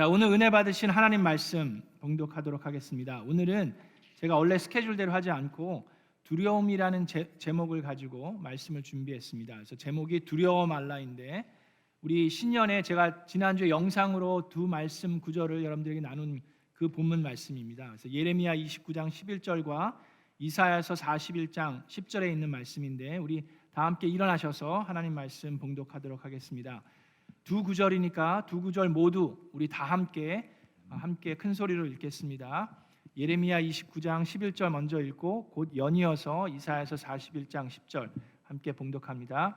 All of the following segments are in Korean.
자, 오늘 은혜 받으신 하나님 말씀 봉독하도록 하겠습니다. 오늘은 제가 원래 스케줄대로 하지 않고 두려움이라는 제목을 가지고 말씀을 준비했습니다. 그래서 제목이 두려워 말라인데, 우리 신년에 제가 지난주에 영상으로 두 말씀 구절을 여러분들에게 나눈 그 본문 말씀입니다. 그래서 예레미야 29장 11절과 이사야서 41장 10절에 있는 말씀인데, 우리 다 함께 일어나셔서 하나님 말씀 봉독하도록 하겠습니다. 두 구절이니까 두 구절 모두 우리 다 함께 큰 소리로 읽겠습니다. 예레미야 29장 11절 먼저 읽고 곧 연이어서 이사야서 41장 10절 함께 봉독합니다.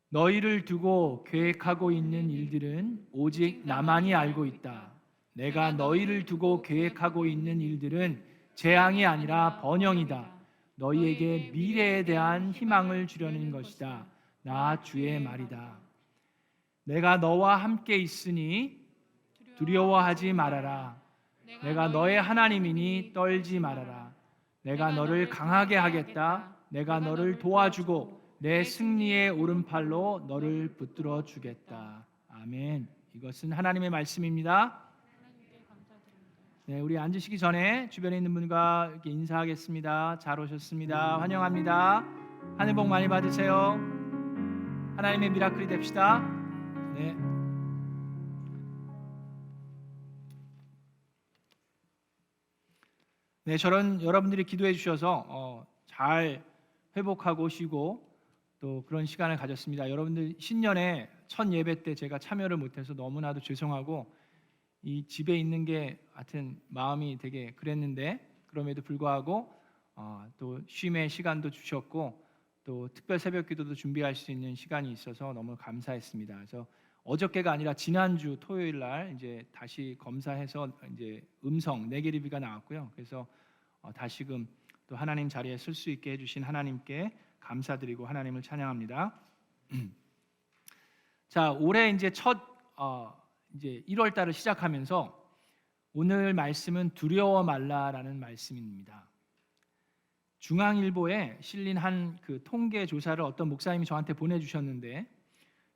너희를 두고 계획하고 있는 일들은 오직 나만이 알고 있다. 내가 너희를 두고 계획하고 있는 일들은 재앙이 아니라 번영이다. 너희에게 미래에 대한 희망을 주려는 것이다. 나 주의 말이다. 내가 너와 함께 있으니 두려워하지 말아라. 내가 너의 하나님이니 떨지 말아라. 내가 너를 강하게 하겠다. 내가 너를 도와주고 내 승리의 오른팔로 너를 붙들어 주겠다. 아멘. 이것은 하나님의 말씀입니다. 네, 우리 앉으시기 전에 주변에 있는 분과 이렇게 인사하겠습니다. 잘 오셨습니다. 환영합니다. 하늘 복 많이 받으세요. 하나님의 미라클이 됩시다. 네. 네, 저런 여러분들이 기도해 주셔서 잘 회복하고 쉬고 또 그런 시간을 가졌습니다. 여러분들 신년에 첫 예배 때 제가 참여를 못해서 너무나도 죄송하고, 이 집에 있는 게 하여튼 마음이 되게 그랬는데, 그럼에도 불구하고 또 쉼의 시간도 주셨고 또 특별 새벽 기도도 준비할 수 있는 시간이 있어서 너무 감사했습니다. 그래서 어저께가 아니라 지난주 토요일 날 이제 다시 검사해서 이제 음성 네게티브가 나왔고요. 그래서 다시금 또 하나님 자리에 설 수 있게 해주신 하나님께 감사드리고 하나님을 찬양합니다. 자, 올해 이제 첫 이제 1월 달을 시작하면서 오늘 말씀은 두려워 말라라는 말씀입니다. 중앙일보에 실린 한 그 통계 조사를 어떤 목사님이 저한테 보내주셨는데,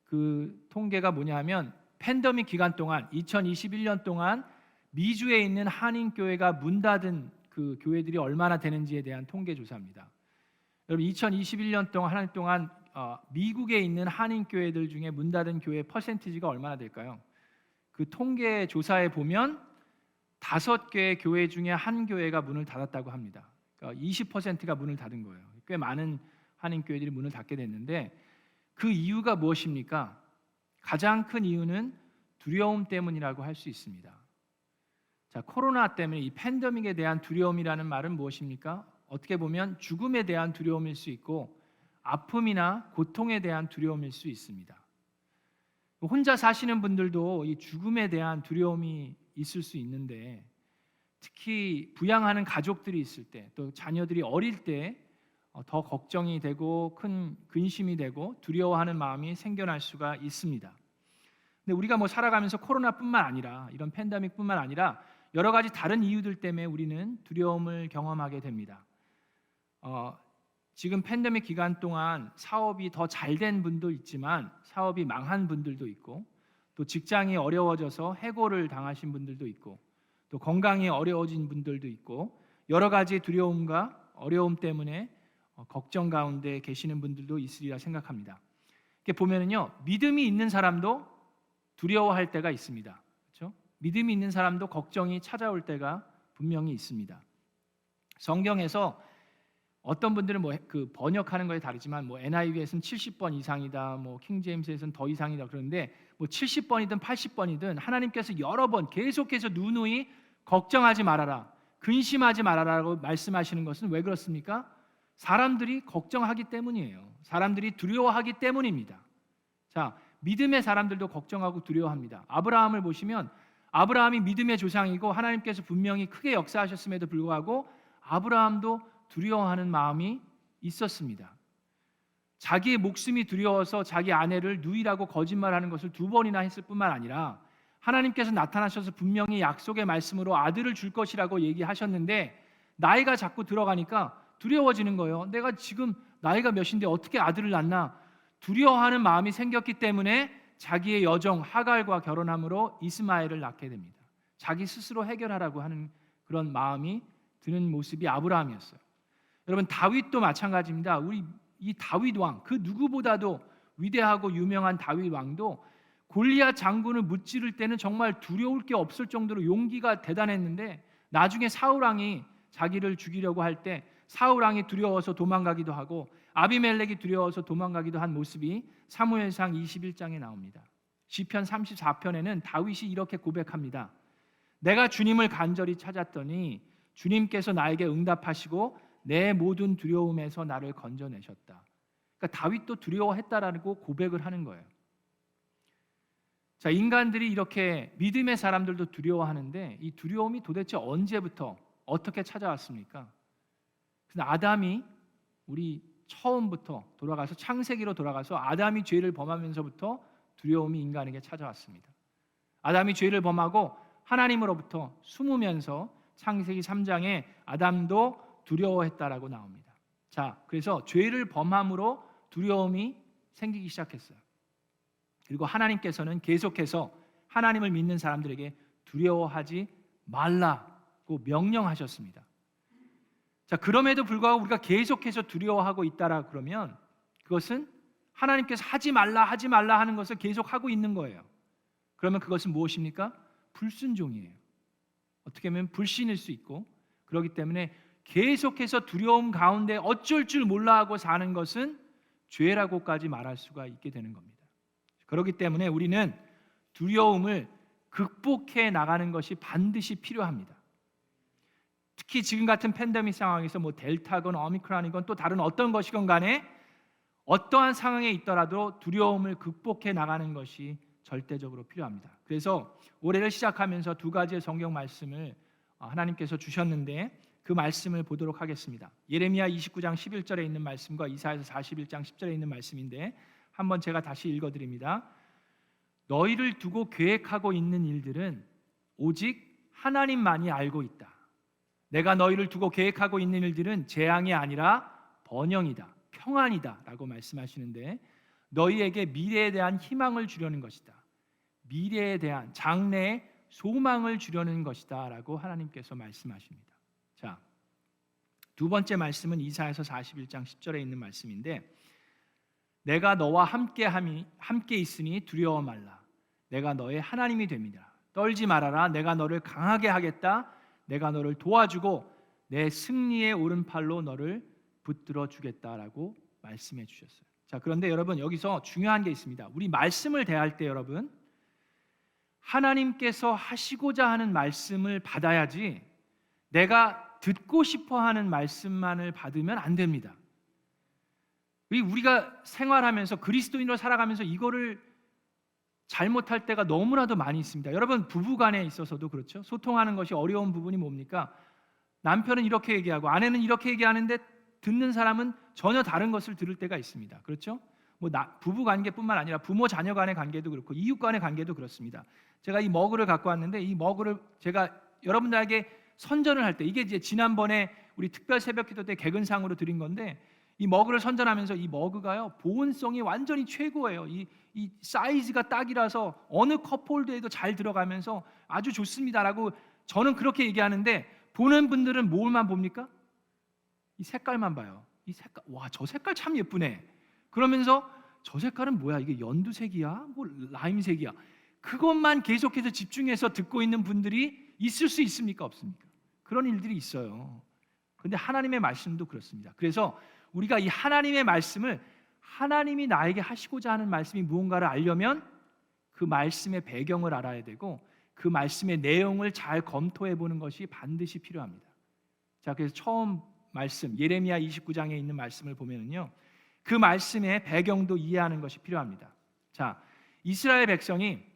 그 통계가 뭐냐면 팬데믹 기간 동안 2021년 동안 미주에 있는 한인교회가 문 닫은 그 교회들이 얼마나 되는지에 대한 통계 조사입니다. 여러분, 2021년 동안 한 해 동안 미국에 있는 한인교회들 중에 문 닫은 교회 퍼센티지가 얼마나 될까요? 그 통계 조사에 보면 5개의 교회 중에 한 교회가 문을 닫았다고 합니다. 그러니까 20%가 문을 닫은 거예요. 꽤 많은 한인교회들이 문을 닫게 됐는데, 그 이유가 무엇입니까? 가장 큰 이유는 두려움 때문이라고 할 수 있습니다. 자, 코로나 때문에 이 팬데믹에 대한 두려움이라는 말은 무엇입니까? 어떻게 보면 죽음에 대한 두려움일 수 있고 아픔이나 고통에 대한 두려움일 수 있습니다. 혼자 사시는 분들도 이 죽음에 대한 두려움이 있을 수 있는데, 특히 부양하는 가족들이 있을 때, 또 자녀들이 어릴 때 더 걱정이 되고 큰 근심이 되고 두려워하는 마음이 생겨날 수가 있습니다. 근데 우리가 살아가면서 코로나뿐만 아니라 이런 팬데믹뿐만 아니라 여러 가지 다른 이유들 때문에 우리는 두려움을 경험하게 됩니다. 지금 팬데믹 기간 동안 사업이 더 잘 된 분도 있지만 사업이 망한 분들도 있고, 또 직장이 어려워져서 해고를 당하신 분들도 있고, 또 건강이 어려워진 분들도 있고, 여러 가지 두려움과 어려움 때문에 걱정 가운데 계시는 분들도 있으리라 생각합니다. 이렇게 보면은요, 믿음이 있는 사람도 두려워할 때가 있습니다. 그렇죠? 믿음이 있는 사람도 걱정이 찾아올 때가 분명히 있습니다. 성경에서 어떤 분들은 그 번역하는 거에 다르지만 NIV에서는 70번 이상이다, 킹제임스에서는 더 이상이다 그러는데 70번이든 80번이든 하나님께서 여러 번 계속해서 누누이 걱정하지 말아라, 근심하지 말아라라고 말씀하시는 것은 왜 그렇습니까? 사람들이 걱정하기 때문이에요. 사람들이 두려워하기 때문입니다. 자, 믿음의 사람들도 걱정하고 두려워합니다. 아브라함을 보시면 아브라함이 믿음의 조상이고 하나님께서 분명히 크게 역사하셨음에도 불구하고 아브라함도 두려워하는 마음이 있었습니다. 자기의 목숨이 두려워서 자기 아내를 누이라고 거짓말하는 것을 2번이나 했을 뿐만 아니라 하나님께서 나타나셔서 분명히 약속의 말씀으로 아들을 줄 것이라고 얘기하셨는데 나이가 자꾸 들어가니까 두려워지는 거예요. 내가 지금 나이가 몇인데 어떻게 아들을 낳나? 두려워하는 마음이 생겼기 때문에 자기의 여종 하갈과 결혼함으로 이스마엘을 낳게 됩니다. 자기 스스로 해결하라고 하는 그런 마음이 드는 모습이 아브라함이었어요. 여러분, 다윗도 마찬가지입니다. 우리 이 다윗 왕, 그 누구보다도 위대하고 유명한 다윗 왕도 골리앗 장군을 무찌를 때는 정말 두려울 게 없을 정도로 용기가 대단했는데, 나중에 사울 왕이 자기를 죽이려고 할 때 사울 왕이 두려워서 도망가기도 하고 아비멜렉이 두려워서 도망가기도 한 모습이 사무엘상 21장에 나옵니다. 시편 34편에는 다윗이 이렇게 고백합니다. 내가 주님을 간절히 찾았더니 주님께서 나에게 응답하시고 내 모든 두려움에서 나를 건져내셨다. 그러니까 다윗도 두려워했다라고 고백을 하는 거예요. 자, 인간들이 이렇게 믿음의 사람들도 두려워하는데 이 두려움이 도대체 언제부터 어떻게 찾아왔습니까? 그래서 아담이 우리 처음부터 돌아가서 창세기로 돌아가서 아담이 죄를 범하면서부터 두려움이 인간에게 찾아왔습니다. 아담이 죄를 범하고 하나님으로부터 숨으면서 창세기 3장에 아담도 두려워했다라고 나옵니다. 자, 그래서 죄를 범함으로 두려움이 생기기 시작했어요. 그리고 하나님께서는 계속해서 하나님을 믿는 사람들에게 두려워하지 말라고 명령하셨습니다. 자, 그럼에도 불구하고 우리가 계속해서 두려워하고 있다라 그러면 그것은 하나님께서 하지 말라 하는 것을 계속하고 있는 거예요. 그러면 그것은 무엇입니까? 불순종이에요. 어떻게 보면 불신일 수 있고, 그렇기 때문에 계속해서 두려움 가운데 어쩔 줄 몰라 하고 사는 것은 죄라고까지 말할 수가 있게 되는 겁니다. 그렇기 때문에 우리는 두려움을 극복해 나가는 것이 반드시 필요합니다. 특히 지금 같은 팬데믹 상황에서 뭐 델타건 오미크론이건 또 다른 어떤 것이건 간에 어떠한 상황에 있더라도 두려움을 극복해 나가는 것이 절대적으로 필요합니다. 그래서 올해를 시작하면서 두 가지의 성경 말씀을 하나님께서 주셨는데 그 말씀을 보도록 하겠습니다. 예레미야 29장 11절에 있는 말씀과 이사야서 41장 10절에 있는 말씀인데 한번 제가 다시 읽어드립니다. 너희를 두고 계획하고 있는 일들은 오직 하나님만이 알고 있다. 내가 너희를 두고 계획하고 있는 일들은 재앙이 아니라 번영이다, 평안이다 라고 말씀하시는데, 너희에게 미래에 대한 희망을 주려는 것이다, 미래에 대한 장래의 소망을 주려는 것이다 라고 하나님께서 말씀하십니다. 자, 두 번째 말씀은 이사야서 41장 10절에 있는 말씀인데, 내가 너와 함께 있으니 두려워 말라. 내가 너의 하나님이 됩니다. 떨지 말아라. 내가 너를 강하게 하겠다. 내가 너를 도와주고 내 승리의 오른팔로 너를 붙들어 주겠다라고 말씀해 주셨어요. 자, 그런데 여러분, 여기서 중요한 게 있습니다. 우리 말씀을 대할 때 여러분, 하나님께서 하시고자 하는 말씀을 받아야지 내가 듣고 싶어 하는 말씀만을 받으면 안 됩니다. 우리가 생활하면서 그리스도인으로 살아가면서 이거를 잘못할 때가 너무나도 많이 있습니다. 여러분, 부부간에 있어서도 그렇죠. 소통하는 것이 어려운 부분이 뭡니까? 남편은 이렇게 얘기하고 아내는 이렇게 얘기하는데 듣는 사람은 전혀 다른 것을 들을 때가 있습니다. 그렇죠? 부부 관계뿐만 아니라 부모 자녀 간의 관계도 그렇고 이웃 간의 관계도 그렇습니다. 제가 이 머그를 갖고 왔는데 이 머그를 제가 여러분들에게 선전을 할 때, 이게 이제 지난번에 우리 특별 새벽기도 때 개근상으로 드린 건데, 이 머그를 선전하면서 이 머그가요 보온성이 완전히 최고예요. 이 사이즈가 딱이라서 어느 컵홀더에도 잘 들어가면서 아주 좋습니다라고 저는 그렇게 얘기하는데, 보는 분들은 뭘만 봅니까? 이 색깔만 봐요. 이 색깔, 와, 저 색깔 참 예쁘네. 그러면서 저 색깔은 뭐야? 이게 연두색이야? 뭐 라임색이야? 그것만 계속해서 집중해서 듣고 있는 분들이 있을 수 있습니까? 없습니까? 그런 일들이 있어요. 그런데 하나님의 말씀도 그렇습니다. 그래서 우리가 이 하나님의 말씀을, 하나님이 나에게 하시고자 하는 말씀이 무언가를 알려면 그 말씀의 배경을 알아야 되고 그 말씀의 내용을 잘 검토해 보는 것이 반드시 필요합니다. 자, 그래서 처음 말씀 예레미야 29장에 있는 말씀을 보면은요, 그 말씀의 배경도 이해하는 것이 필요합니다. 자, 이스라엘 백성이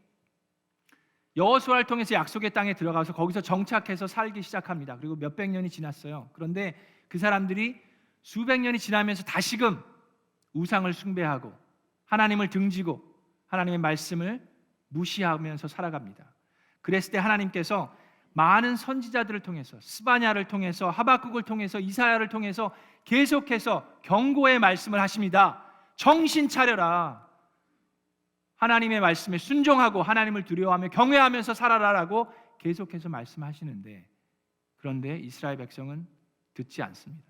여호수아를 통해서 약속의 땅에 들어가서 거기서 정착해서 살기 시작합니다. 그리고 몇백 년이 지났어요. 그런데 그 사람들이 수백 년이 지나면서 다시금 우상을 숭배하고 하나님을 등지고 하나님의 말씀을 무시하면서 살아갑니다. 그랬을 때 하나님께서 많은 선지자들을 통해서, 스바냐를 통해서, 하박국을 통해서, 이사야를 통해서 계속해서 경고의 말씀을 하십니다. 정신 차려라. 하나님의 말씀에 순종하고 하나님을 두려워하며 경외하면서 살아라라고 계속해서 말씀하시는데, 그런데 이스라엘 백성은 듣지 않습니다.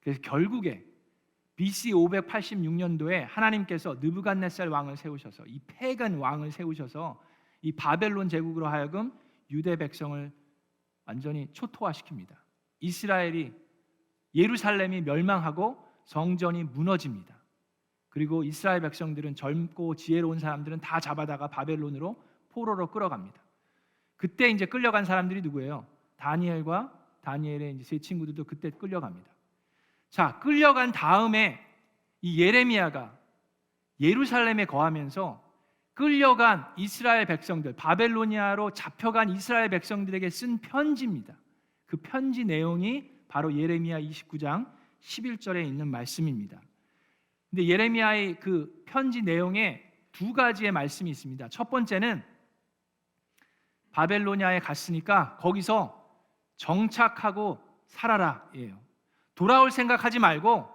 그래서 결국에 BC 586년도에 하나님께서 느부갓네살 왕을 세우셔서, 이 패간 왕을 세우셔서 이 바벨론 제국으로 하여금 유대 백성을 완전히 초토화시킵니다. 이스라엘이, 예루살렘이 멸망하고 성전이 무너집니다. 그리고 이스라엘 백성들은, 젊고 지혜로운 사람들은 다 잡아다가 바벨론으로 포로로 끌어갑니다. 그때 이제 끌려간 사람들이 누구예요? 다니엘과 다니엘의 이제 세 친구들도 그때 끌려갑니다. 자, 끌려간 다음에 이 예레미야가 예루살렘에 거하면서 끌려간 이스라엘 백성들, 바벨로니아로 잡혀간 이스라엘 백성들에게 쓴 편지입니다. 그 편지 내용이 바로 예레미야 29장 11절에 있는 말씀입니다. 근데 예레미야의 그 편지 내용에 두 가지의 말씀이 있습니다. 첫 번째는 바벨로니아에 갔으니까 거기서 정착하고 살아라예요. 돌아올 생각하지 말고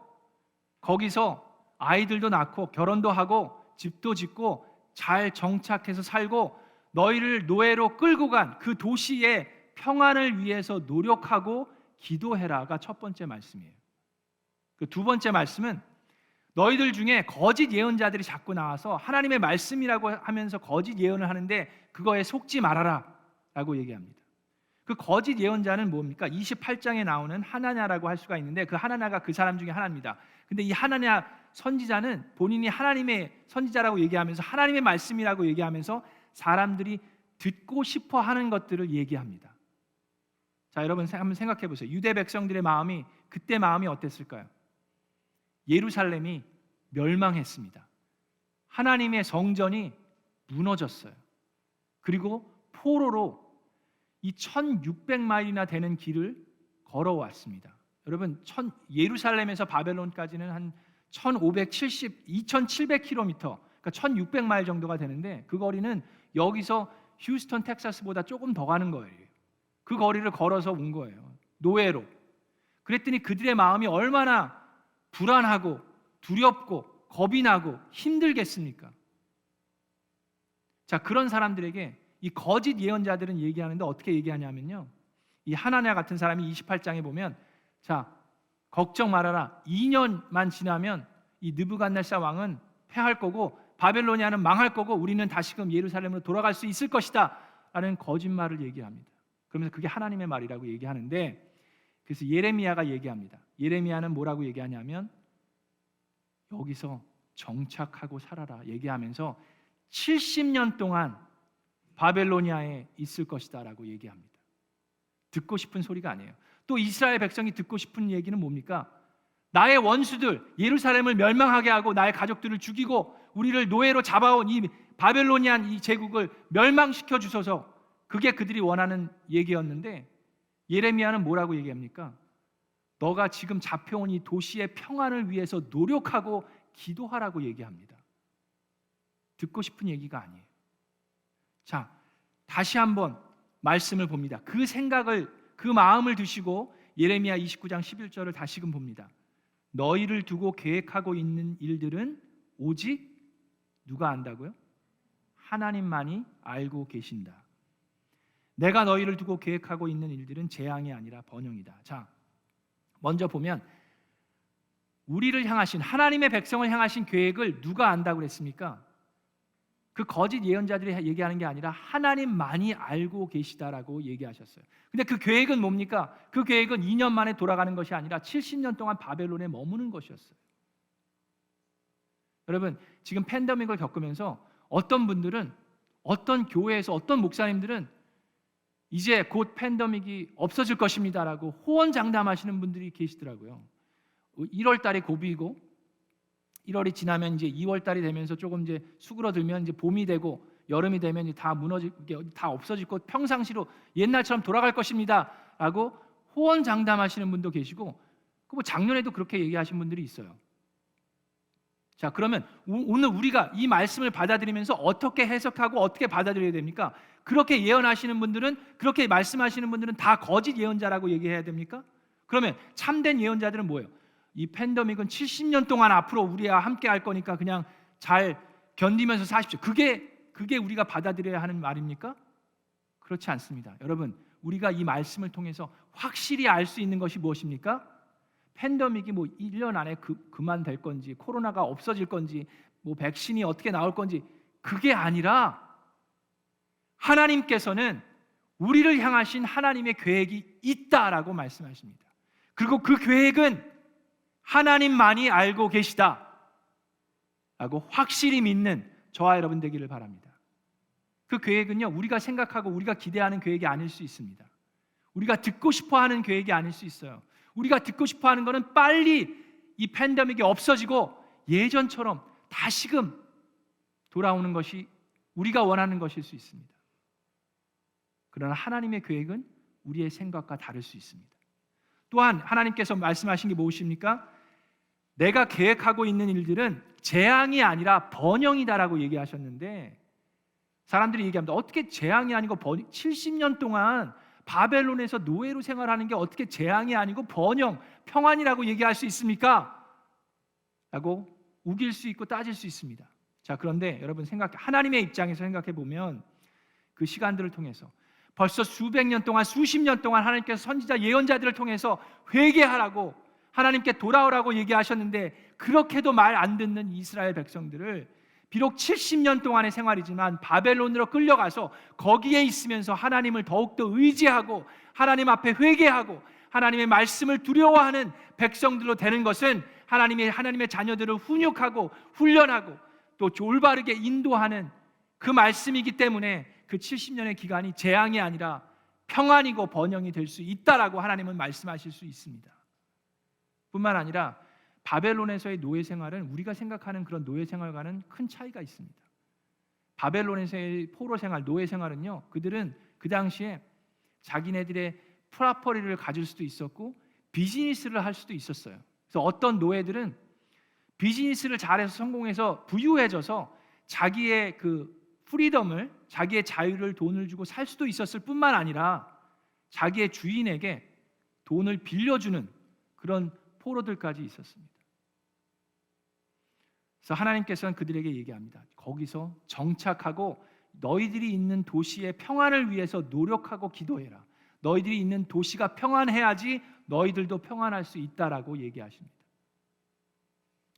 거기서 아이들도 낳고 결혼도 하고 집도 짓고 잘 정착해서 살고 너희를 노예로 끌고 간 그 도시의 평안을 위해서 노력하고 기도해라가 첫 번째 말씀이에요. 그 두 번째 말씀은 너희들 중에 거짓 예언자들이 자꾸 나와서 하나님의 말씀이라고 하면서 거짓 예언을 하는데 그거에 속지 말아라 라고 얘기합니다. 그 거짓 예언자는 뭡니까? 28장에 나오는 하나냐라고 할 수가 있는데, 그 하나냐가 그 사람 중에 하나입니다. 근데 이 하나냐 선지자는 본인이 하나님의 선지자라고 얘기하면서 하나님의 말씀이라고 얘기하면서 사람들이 듣고 싶어 하는 것들을 얘기합니다. 자, 여러분 한번 생각해 보세요. 유대 백성들의 마음이, 그때 마음이 어땠을까요? 예루살렘이 멸망했습니다. 하나님의 성전이 무너졌어요. 그리고 포로로 이 1600마일이나 되는 길을 걸어왔습니다. 여러분, 예루살렘에서 바벨론까지는 한 2700km, 그러니까 1600마일 정도가 되는데 그 거리는 여기서 휴스턴, 텍사스보다 조금 더 가는 거예요. 그 거리를 걸어서 온 거예요. 노예로. 그랬더니 그들의 마음이 얼마나 불안하고 두렵고 겁이 나고 힘들겠습니까? 자, 그런 사람들에게 이 거짓 예언자들은 얘기하는데 어떻게 얘기하냐면요, 이 하나냐 같은 사람이 28장에 보면, 자, 걱정 말아라. 2년만 지나면 이 느부갓네살 왕은 패할 거고 바벨로니아는 망할 거고 우리는 다시금 예루살렘으로 돌아갈 수 있을 것이다 라는 거짓말을 얘기합니다. 그러면서 그게 하나님의 말이라고 얘기하는데, 그래서 예레미야가 얘기합니다. 예레미야는 뭐라고 얘기하냐면 여기서 정착하고 살아라 얘기하면서 70년 동안 바벨로니아에 있을 것이다 라고 얘기합니다. 듣고 싶은 소리가 아니에요. 또 이스라엘 백성이 듣고 싶은 얘기는 뭡니까? 나의 원수들 예루살렘을 멸망하게 하고 나의 가족들을 죽이고 우리를 노예로 잡아온 이 바벨로니안 이 제국을 멸망시켜 주소서, 그게 그들이 원하는 얘기였는데, 예레미야는 뭐라고 얘기합니까? 너가 지금 잡혀온 이 도시의 평안을 위해서 노력하고 기도하라고 얘기합니다. 듣고 싶은 얘기가 아니에요. 자, 다시 한번 말씀을 봅니다. 그 생각을, 그 마음을 두시고 예레미야 29장 11절을 다시금 봅니다. 너희를 두고 계획하고 있는 일들은 오직 누가 안다고요? 하나님만이 알고 계신다. 내가 너희를 두고 계획하고 있는 일들은 재앙이 아니라 번영이다. 자, 먼저 보면 우리를 향하신, 하나님의 백성을 향하신 계획을 누가 안다고 그랬습니까? 그 거짓 예언자들이 얘기하는 게 아니라 하나님만이 알고 계시다라고 얘기하셨어요. 근데 그 계획은 뭡니까? 그 계획은 2년 만에 돌아가는 것이 아니라 70년 동안 바벨론에 머무는 것이었어요. 여러분, 지금 팬데믹을 겪으면서 어떤 분들은, 어떤 교회에서 어떤 목사님들은 이제 곧 팬데믹이 없어질 것입니다라고 호언장담하시는 분들이 계시더라고요. 1월 달에 고비이고 1월이 지나면 이제 2월 달이 되면서 조금 이제 수그러들면 이제 봄이 되고 여름이 되면 이제 다 무너지고 다 없어지고 평상시로 옛날처럼 돌아갈 것입니다라고 호언장담하시는 분도 계시고, 그 뭐 작년에도 그렇게 얘기하신 분들이 있어요. 자, 그러면 오늘 우리가 이 말씀을 받아들이면서 어떻게 해석하고 어떻게 받아들여야 됩니까? 그렇게 예언하시는 분들은, 그렇게 말씀하시는 분들은 다 거짓 예언자라고 얘기해야 됩니까? 그러면 참된 예언자들은 뭐예요? 이 팬데믹은 70년 동안 앞으로 우리와 함께 할 거니까 그냥 잘 견디면서 사십시오. 그게 우리가 받아들여야 하는 말입니까? 그렇지 않습니다. 여러분, 우리가 이 말씀을 통해서 확실히 알 수 있는 것이 무엇입니까? 팬데믹이 뭐 1년 안에 그만될 건지, 코로나가 없어질 건지, 뭐 백신이 어떻게 나올 건지, 그게 아니라 하나님께서는 우리를 향하신 하나님의 계획이 있다라고 말씀하십니다. 그리고 그 계획은 하나님만이 알고 계시다 라고 확실히 믿는 저와 여러분 되기를 바랍니다. 그 계획은요, 우리가 생각하고 우리가 기대하는 계획이 아닐 수 있습니다. 우리가 듣고 싶어하는 계획이 아닐 수 있어요. 우리가 듣고 싶어하는 것은 빨리 이 팬데믹이 없어지고 예전처럼 다시금 돌아오는 것이 우리가 원하는 것일 수 있습니다. 그러나 하나님의 계획은 우리의 생각과 다를 수 있습니다. 또한 하나님께서 말씀하신 게 무엇입니까? 내가 계획하고 있는 일들은 재앙이 아니라 번영이다라고 얘기하셨는데, 사람들이 얘기합니다. 어떻게 재앙이 아니고 70년 동안 바벨론에서 노예로 생활하는 게 어떻게 재앙이 아니고 번영, 평안이라고 얘기할 수 있습니까? 라고 우길 수 있고 따질 수 있습니다. 자, 그런데 여러분 하나님의 입장에서 생각해 보면 그 시간들을 통해서 벌써 수백 년 동안, 수십 년 동안 하나님께서 선지자 예언자들을 통해서 회개하라고, 하나님께 돌아오라고 얘기하셨는데, 그렇게도 말 안 듣는 이스라엘 백성들을 비록 70년 동안의 생활이지만 바벨론으로 끌려가서 거기에 있으면서 하나님을 더욱더 의지하고 하나님 앞에 회개하고 하나님의 말씀을 두려워하는 백성들로 되는 것은 하나님의 자녀들을 훈육하고 훈련하고 또 올바르게 인도하는 그 말씀이기 때문에 그 70년의 기간이 재앙이 아니라 평안이고 번영이 될 수 있다라고 하나님은 말씀하실 수 있습니다. 뿐만 아니라 바벨론에서의 노예 생활은 우리가 생각하는 그런 노예 생활과는 큰 차이가 있습니다. 바벨론에서의 포로 생활, 노예 생활은요, 그들은 그 당시에 자기네들의 프라퍼리를 가질 수도 있었고 비즈니스를 할 수도 있었어요. 그래서 어떤 노예들은 비즈니스를 잘해서 성공해서 부유해져서 자기의 그 프리덤을, 자기의 자유를 돈을 주고 살 수도 있었을 뿐만 아니라 자기의 주인에게 돈을 빌려주는 그런 포로들까지 있었습니다. 그래서 하나님께서는 그들에게 얘기합니다. 거기서 정착하고 너희들이 있는 도시의 평안을 위해서 노력하고 기도해라. 너희들이 있는 도시가 평안해야지 너희들도 평안할 수 있다라고 얘기하십니다.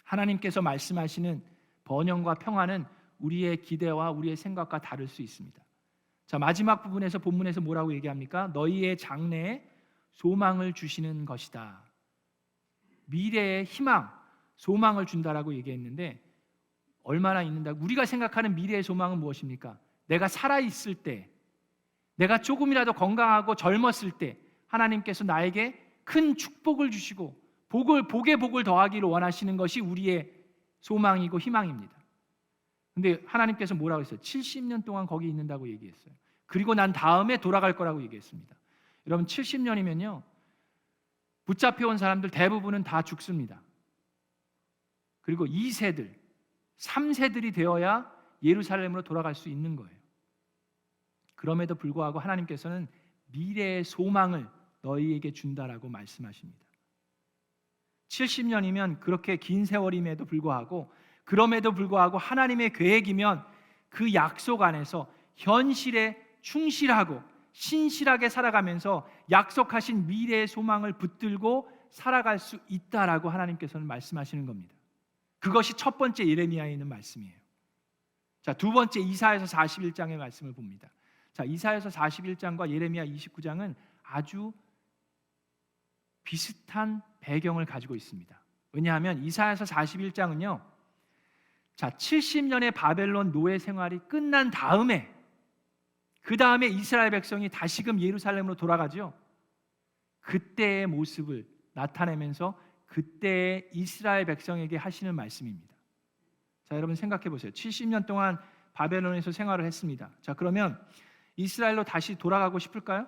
하나님께서 말씀하시는 번영과 평안은 우리의 기대와 우리의 생각과 다를 수 있습니다. 자, 마지막 부분에서 본문에서 뭐라고 얘기합니까? 너희의 장래에 소망을 주시는 것이다. 미래의 희망, 소망을 준다라고 얘기했는데, 얼마나 있는다? 우리가 생각하는 미래의 소망은 무엇입니까? 내가 살아있을 때, 내가 조금이라도 건강하고 젊었을 때 하나님께서 나에게 큰 축복을 주시고 복에 복을 더하기를 원하시는 것이 우리의 소망이고 희망입니다. 근데 하나님께서 뭐라고 했어요? 70년 동안 거기 있는다고 얘기했어요. 그리고 난 다음에 돌아갈 거라고 얘기했습니다. 여러분, 70년이면요 붙잡혀온 사람들 대부분은 다 죽습니다. 그리고 2세들, 3세들이 되어야 예루살렘으로 돌아갈 수 있는 거예요. 그럼에도 불구하고 하나님께서는 미래의 소망을 너희에게 준다라고 말씀하십니다. 70년이면 그렇게 긴 세월임에도 불구하고, 그럼에도 불구하고 하나님의 계획이면 그 약속 안에서 현실에 충실하고 신실하게 살아가면서 약속하신 미래의 소망을 붙들고 살아갈 수 있다라고 하나님께서는 말씀하시는 겁니다. 그것이 첫 번째 예레미야에 있는 말씀이에요. 자, 두 번째 이사야서 41장의 말씀을 봅니다. 자, 이사야서 41장과 예레미야 29장은 아주 비슷한 배경을 가지고 있습니다. 왜냐하면 이사야서 41장은요, 자, 70년의 바벨론 노예 생활이 끝난 다음에, 그 다음에 이스라엘 백성이 다시금 예루살렘으로 돌아가죠. 그때의 모습을 나타내면서 그때의 이스라엘 백성에게 하시는 말씀입니다. 자, 여러분 생각해 보세요. 70년 동안 바벨론에서 생활을 했습니다. 자, 그러면 이스라엘로 다시 돌아가고 싶을까요?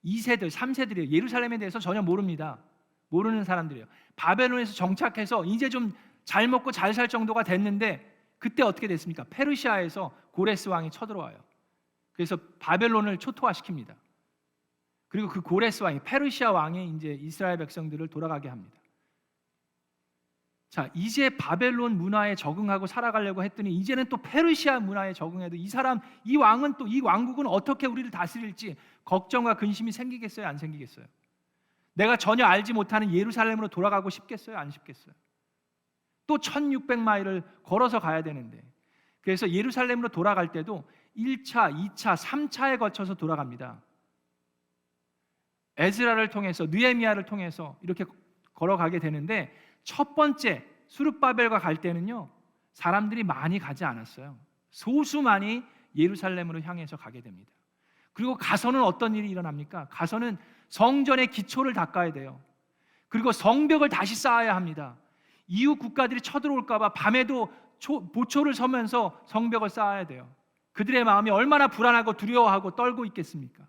2세들, 3세들이에요. 예루살렘에 대해서 전혀 모릅니다. 모르는 사람들이에요. 바벨론에서 정착해서 이제 좀 잘 먹고 잘 살 정도가 됐는데, 그때 어떻게 됐습니까? 페르시아에서 고레스 왕이 쳐들어와요. 그래서 바벨론을 초토화시킵니다. 그리고 그 고레스 왕이, 페르시아 왕이 이제 이스라엘 백성들을 돌아가게 합니다. 자, 이제 바벨론 문화에 적응하고 살아가려고 했더니 이제는 또 페르시아 문화에 적응해도 이 왕은 또 이 왕국은 어떻게 우리를 다스릴지 걱정과 근심이 생기겠어요, 안 생기겠어요? 내가 전혀 알지 못하는 예루살렘으로 돌아가고 싶겠어요, 안 싶겠어요? 또 1600마일을 걸어서 가야 되는데, 그래서 예루살렘으로 돌아갈 때도 1차, 2차, 3차에 거쳐서 돌아갑니다. 에즈라를 통해서, 느헤미야를 통해서 이렇게 걸어가게 되는데, 첫 번째 수룹바벨과 갈 때는요, 사람들이 많이 가지 않았어요. 소수만이 예루살렘으로 향해서 가게 됩니다. 그리고 가서는 어떤 일이 일어납니까? 가서는 성전의 기초를 닦아야 돼요. 그리고 성벽을 다시 쌓아야 합니다. 이웃 국가들이 쳐들어올까 봐 밤에도 보초를 서면서 성벽을 쌓아야 돼요. 그들의 마음이 얼마나 불안하고 두려워하고 떨고 있겠습니까?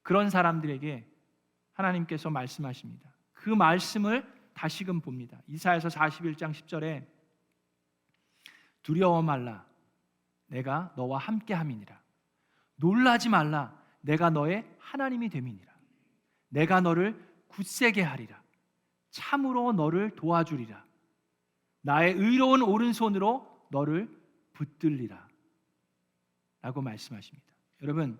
그런 사람들에게 하나님께서 말씀하십니다. 그 말씀을 다시금 봅니다. 이사야서 41장 10절에 두려워 말라, 내가 너와 함께함이니라. 놀라지 말라, 내가 너의 하나님이 됨이니라. 내가 너를 굳세게 하리라. 참으로 너를 도와주리라. 나의 의로운 오른손으로 너를 붙들리라. 라고 말씀하십니다. 여러분,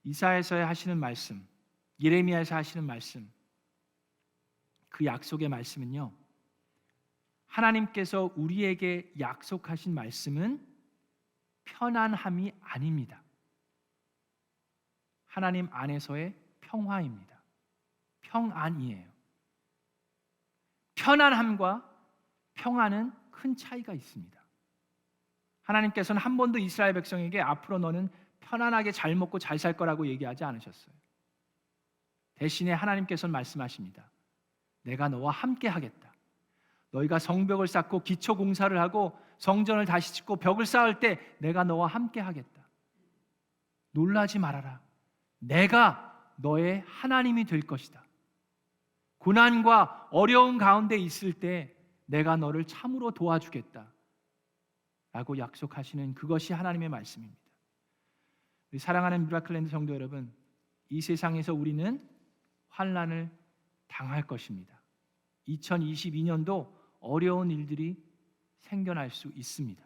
이사야에서 하시는 말씀, 예레미야에서 하시는 말씀, 그 약속의 말씀은요, 하나님께서 우리에게 약속하신 말씀은 편안함이 아닙니다. 하나님 안에서의 평화입니다. 평안이에요. 편안함과 평안은 큰 차이가 있습니다. 하나님께서는 한 번도 이스라엘 백성에게 앞으로 너는 편안하게 잘 먹고 잘 살 거라고 얘기하지 않으셨어요. 대신에 하나님께서는 말씀하십니다. 내가 너와 함께 하겠다. 너희가 성벽을 쌓고 기초 공사를 하고 성전을 다시 짓고 벽을 쌓을 때 내가 너와 함께 하겠다. 놀라지 말아라. 내가 너의 하나님이 될 것이다. 고난과 어려운 가운데 있을 때 내가 너를 참으로 도와주겠다. 라고 약속하시는 그것이 하나님의 말씀입니다. 우리 사랑하는 미라클랜드 성도 여러분, 이 세상에서 우리는 환난을 당할 것입니다. 2022년도 어려운 일들이 생겨날 수 있습니다.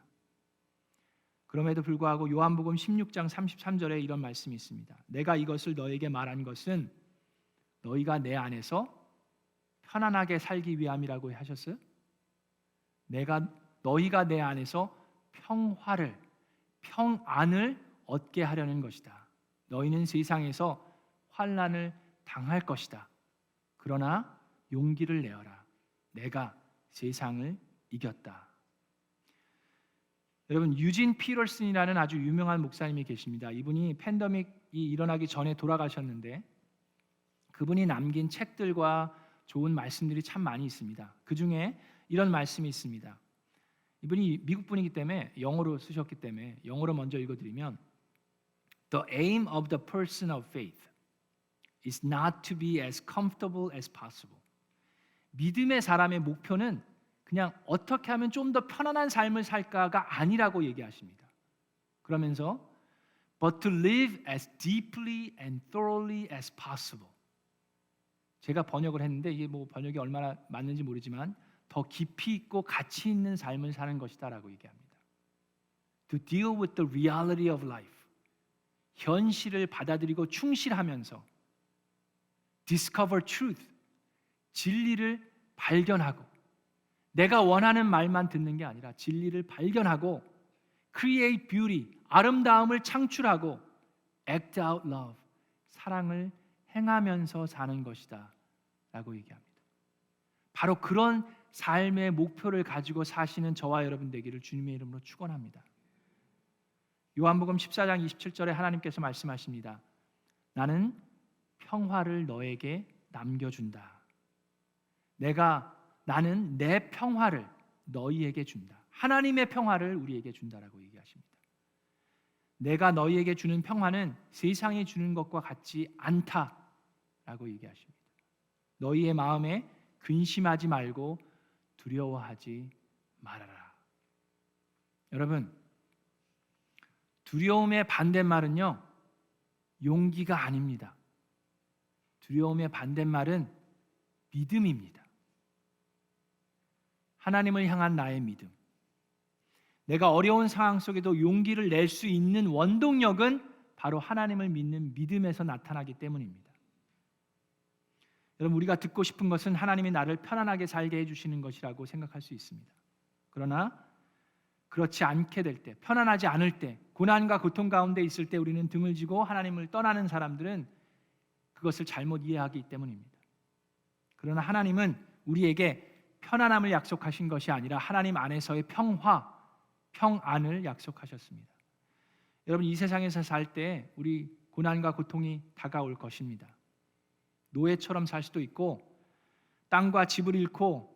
그럼에도 불구하고 요한복음 16장 33절에 이런 말씀이 있습니다. 내가 이것을 너에게 말한 것은 너희가 내 안에서 편안하게 살기 위함이라고 하셨어요. 너희가 내 안에서 평안을 얻게 하려는 것이다. 너희는 세상에서 환난을 당할 것이다. 그러나 용기를 내어라. 내가 세상을 이겼다. 여러분, 유진 피터슨이라는 아주 유명한 목사님이 계십니다. 이분이 팬데믹이 일어나기 전에 돌아가셨는데 그분이 남긴 책들과 좋은 말씀들이 참 많이 있습니다. 그 중에 이런 말씀이 있습니다. 이분이 미국 분이기 때문에 영어로 쓰셨기 때문에 영어로 먼저 읽어드리면 The aim of the person of faith is not to be as comfortable as possible. 믿음의 사람의 목표는 그냥 어떻게 하면 좀 더 편안한 삶을 살까가 아니라고 얘기하십니다. 그러면서 but to live as deeply and thoroughly as possible. 제가 번역을 했는데 이게 뭐 번역이 얼마나 맞는지 모르지만 더 깊이 있고 가치 있는 삶을 사는 것이다라고 얘기합니다. To deal with the reality of life. 현실을 받아들이고 충실하면서 discover truth. 진리를 발견하고 내가 원하는 말만 듣는 게 아니라 진리를 발견하고 create beauty. 아름다움을 창출하고 act out love. 사랑을 행하면서 사는 것이다 라고 얘기합니다. 바로 그런 삶의 목표를 가지고 사시는 저와 여러분 되기를 주님의 이름으로 축원합니다. 요한복음 14장 27절에 하나님께서 말씀하십니다. 나는 평화를 너에게 남겨준다. 나는 내 평화를 너희에게 준다. 하나님의 평화를 우리에게 준다라고 얘기하십니다. 내가 너희에게 주는 평화는 세상이 주는 것과 같지 않다라고 얘기하십니다. 너희의 마음에 근심하지 말고 두려워하지 말아라. 여러분, 두려움의 반대말은요, 용기가 아닙니다. 두려움의 반대말은 믿음입니다. 하나님을 향한 나의 믿음, 내가 어려운 상황 속에도 용기를 낼 수 있는 원동력은 바로 하나님을 믿는 믿음에서 나타나기 때문입니다. 여러분, 우리가 듣고 싶은 것은 하나님이 나를 편안하게 살게 해주시는 것이라고 생각할 수 있습니다. 그러나 그렇지 않게 될 때, 편안하지 않을 때, 고난과 고통 가운데 있을 때 우리는 등을 지고 하나님을 떠나는 사람들은 그것을 잘못 이해하기 때문입니다. 그러나 하나님은 우리에게 편안함을 약속하신 것이 아니라 하나님 안에서의 평화, 평안을 약속하셨습니다. 여러분, 이 세상에서 살 때 우리 고난과 고통이 다가올 것입니다. 노예처럼 살 수도 있고, 땅과 집을 잃고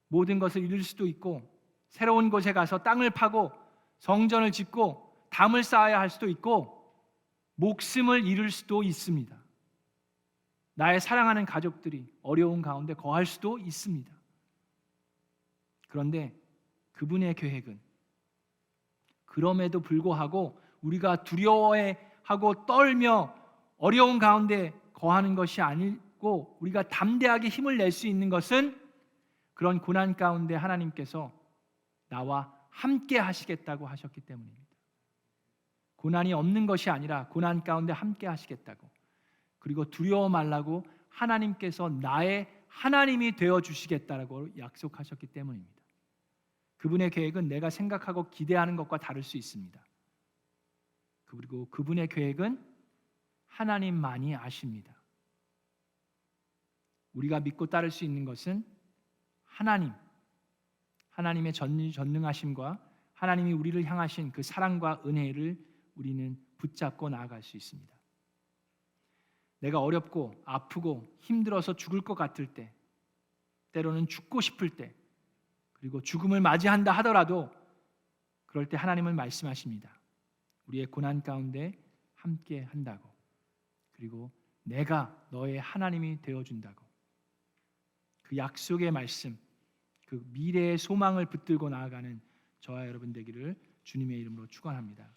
모든 것을 잃을 수도 있고, 새로운 곳에 가서 땅을 파고 성전을 짓고 담을 쌓아야 할 수도 있고, 목숨을 잃을 수도 있습니다. 나의 사랑하는 가족들이 어려운 가운데 거할 수도 있습니다. 그런데 그분의 계획은 그럼에도 불구하고 우리가 두려워하고 떨며 어려운 가운데 거하는 것이 아니고, 우리가 담대하게 힘을 낼 수 있는 것은 그런 고난 가운데 하나님께서 나와 함께 하시겠다고 하셨기 때문입니다. 고난이 없는 것이 아니라 고난 가운데 함께 하시겠다고, 그리고 두려워 말라고 하나님께서 나의 하나님이 되어 주시겠다라고 약속하셨기 때문입니다. 그분의 계획은 내가 생각하고 기대하는 것과 다를 수 있습니다. 그리고 그분의 계획은 하나님만이 아십니다. 우리가 믿고 따를 수 있는 것은 하나님의 전능하심과 하나님이 우리를 향하신 그 사랑과 은혜를 우리는 붙잡고 나아갈 수 있습니다. 내가 어렵고 아프고 힘들어서 죽을 것 같을 때, 때로는 죽고 싶을 때, 그리고 죽음을 맞이한다 하더라도 그럴 때 하나님은 말씀하십니다. 우리의 고난 가운데 함께 한다고, 그리고 내가 너의 하나님이 되어준다고. 그 약속의 말씀, 그 미래의 소망을 붙들고 나아가는 저와 여러분 되기를 주님의 이름으로 축원합니다.